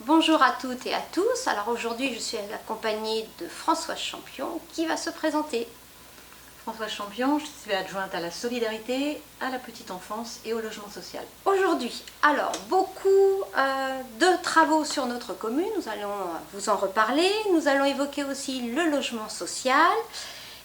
Bonjour à toutes et à tous. Alors aujourd'hui, je suis accompagnée de Françoise Champion qui va se présenter. Françoise Champion, je suis adjointe à la solidarité, à la petite enfance et au logement social. Aujourd'hui, alors beaucoup de travaux sur notre commune, nous allons vous en reparler. Nous allons évoquer aussi le logement social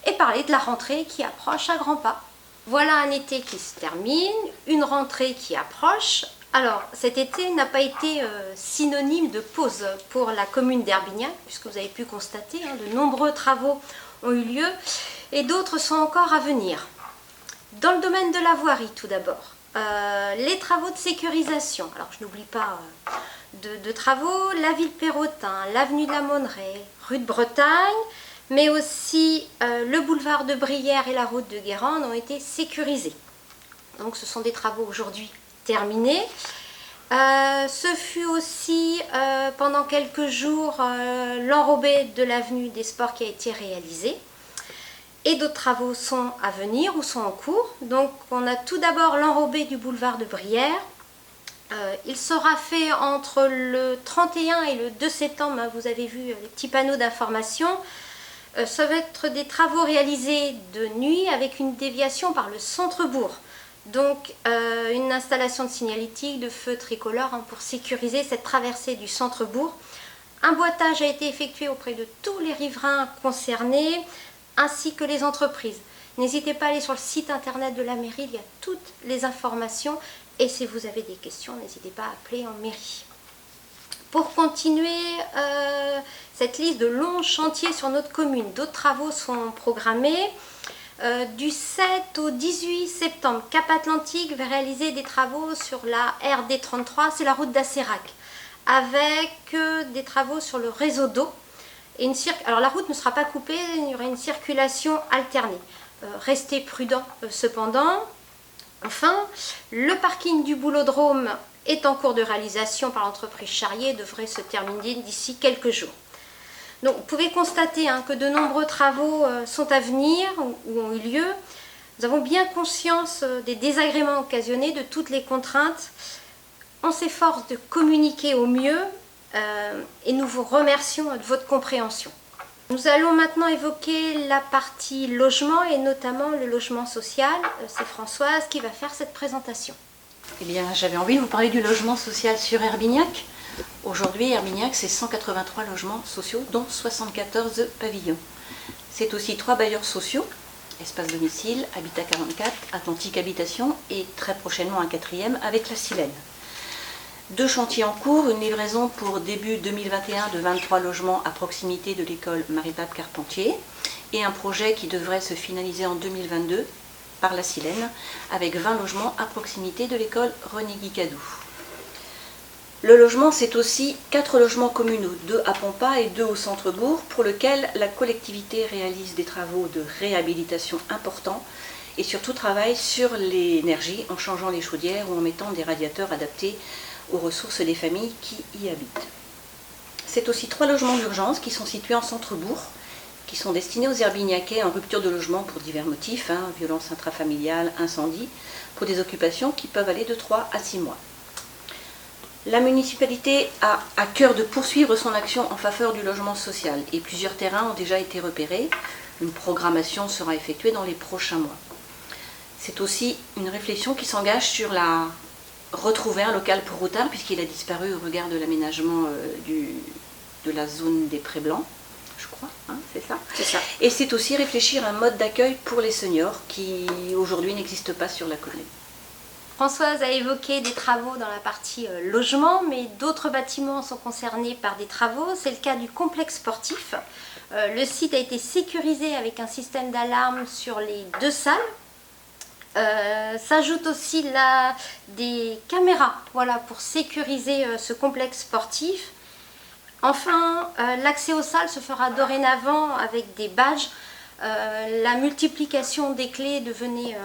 et parler de la rentrée qui approche à grands pas. Voilà un été qui se termine, une rentrée qui approche. Alors, cet été n'a pas été synonyme de pause pour la commune d'Herbignac, puisque vous avez pu constater, de nombreux travaux ont eu lieu et d'autres sont encore à venir. Dans le domaine de la voirie, tout d'abord, les travaux de sécurisation. Alors, je n'oublie pas de travaux, la ville Perrotin, l'avenue de la Monneraie, rue de Bretagne, mais aussi le boulevard de Brière et la route de Guérande ont été sécurisés. Donc, ce sont des travaux aujourd'hui terminés. Ce fut aussi pendant quelques jours l'enrobé de l'avenue des Sports qui a été réalisé. Et d'autres travaux sont à venir ou sont en cours. Donc on a tout d'abord l'enrobé du boulevard de Brière. Il sera fait entre le 31 et le 2 septembre. Vous avez vu les petits panneaux d'information. Ça va être des travaux réalisés de nuit avec une déviation par le centre-bourg. Donc une installation de signalétique, de feux tricolores pour sécuriser cette traversée du centre-bourg. Un boitage a été effectué auprès de tous les riverains concernés, ainsi que les entreprises. N'hésitez pas à aller sur le site internet de la mairie, il y a toutes les informations. Et si vous avez des questions, n'hésitez pas à appeler en mairie. Pour continuer cette liste de longs chantiers sur notre commune, d'autres travaux sont programmés. Du 7 au 18 septembre, Cap Atlantique va réaliser des travaux sur la RD 33, c'est la route d'Acérac, avec des travaux sur le réseau d'eau. Alors la route ne sera pas coupée, il y aura une circulation alternée. Restez prudents cependant. Enfin, le parking du Boulodrome est en cours de réalisation par l'entreprise Charrier et devrait se terminer d'ici quelques jours. Donc vous pouvez constater que de nombreux travaux sont à venir ou ont eu lieu. Nous avons bien conscience des désagréments occasionnés, de toutes les contraintes. On s'efforce de communiquer au mieux et nous vous remercions de votre compréhension. Nous allons maintenant évoquer la partie logement et notamment le logement social. C'est Françoise qui va faire cette présentation. Eh bien, j'avais envie de vous parler du logement social sur Herbignac. Aujourd'hui, Herbignac, c'est 183 logements sociaux, dont 74 pavillons. C'est aussi 3 bailleurs sociaux, Espace Domicile, Habitat 44, Atlantique Habitation et très prochainement un 4e avec la Silène. 2 chantiers en cours, une livraison pour début 2021 de 23 logements à proximité de l'école Marie-Pape Carpentier et un projet qui devrait se finaliser en 2022 par la Silène avec 20 logements à proximité de l'école René Guicadou. Le logement, c'est aussi 4 logements communaux, 2 à Pompa et 2 au centre-bourg, pour lesquels la collectivité réalise des travaux de réhabilitation importants et surtout travaille sur l'énergie en changeant les chaudières ou en mettant des radiateurs adaptés aux ressources des familles qui y habitent. C'est aussi 3 logements d'urgence qui sont situés en centre-bourg, qui sont destinés aux Herbignacais en rupture de logement pour divers motifs, violence intrafamiliale, incendie, pour des occupations qui peuvent aller de 3 à 6 mois. La municipalité a à cœur de poursuivre son action en faveur du logement social et plusieurs terrains ont déjà été repérés. Une programmation sera effectuée dans les prochains mois. C'est aussi une réflexion qui s'engage sur retrouver un local pour routards puisqu'il a disparu au regard de l'aménagement de la zone des Prés Blancs, je crois, c'est ça. C'est ça. Et c'est aussi réfléchir à un mode d'accueil pour les seniors qui aujourd'hui n'existe pas sur la commune. Françoise a évoqué des travaux dans la partie logement, mais d'autres bâtiments sont concernés par des travaux. C'est le cas du complexe sportif. Le site a été sécurisé avec un système d'alarme sur les 2 salles. S'ajoute aussi des caméras pour sécuriser ce complexe sportif. Enfin, l'accès aux salles se fera dorénavant avec des badges. La multiplication des clés devenait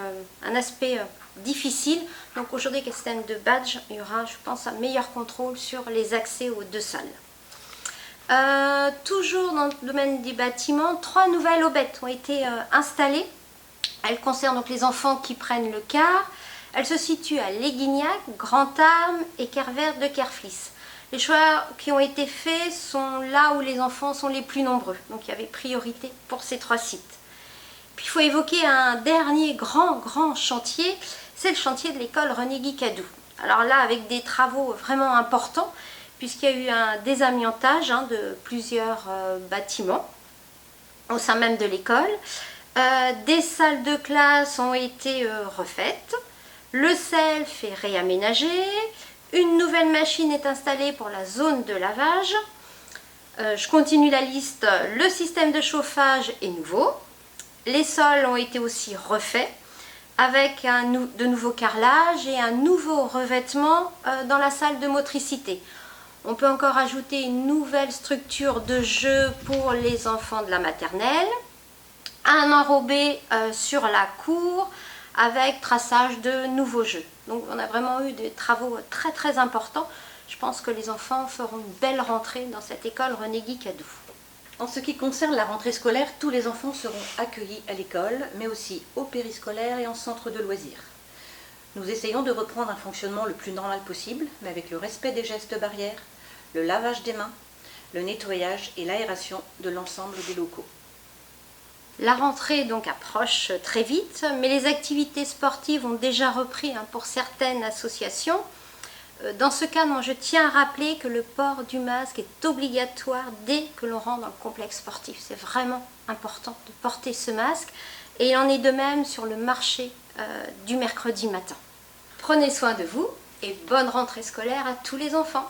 un aspect difficile. Donc aujourd'hui, avec le système de badge, il y aura, je pense, un meilleur contrôle sur les accès aux 2 salles. Toujours dans le domaine des bâtiments, 3 nouvelles aubettes ont été installées. Elles concernent donc les enfants qui prennent le car. Elles se situent à Léguignac, Grand-Arme et Kervert de Kerflis. Les choix qui ont été faits sont là où les enfants sont les plus nombreux. Donc il y avait priorité pour ces 3 sites. Puis il faut évoquer un dernier grand chantier, c'est le chantier de l'école René Guicadou. Alors là, avec des travaux vraiment importants, puisqu'il y a eu un désamiantage de plusieurs bâtiments au sein même de l'école. Des salles de classe ont été refaites, le self est réaménagé, une nouvelle machine est installée pour la zone de lavage. Je continue la liste, le système de chauffage est nouveau, les sols ont été aussi refaits, avec de nouveaux carrelages et un nouveau revêtement dans la salle de motricité. On peut encore ajouter une nouvelle structure de jeu pour les enfants de la maternelle, un enrobé sur la cour avec traçage de nouveaux jeux. Donc on a vraiment eu des travaux très importants. Je pense que les enfants feront une belle rentrée dans cette école René Guicadou. En ce qui concerne la rentrée scolaire, tous les enfants seront accueillis à l'école, mais aussi au périscolaire et en centre de loisirs. Nous essayons de reprendre un fonctionnement le plus normal possible, mais avec le respect des gestes barrières, le lavage des mains, le nettoyage et l'aération de l'ensemble des locaux. La rentrée donc approche très vite, mais les activités sportives ont déjà repris pour certaines associations. Dans ce cadre, je tiens à rappeler que le port du masque est obligatoire dès que l'on rentre dans le complexe sportif. C'est vraiment important de porter ce masque et il en est de même sur le marché du mercredi matin. Prenez soin de vous et bonne rentrée scolaire à tous les enfants.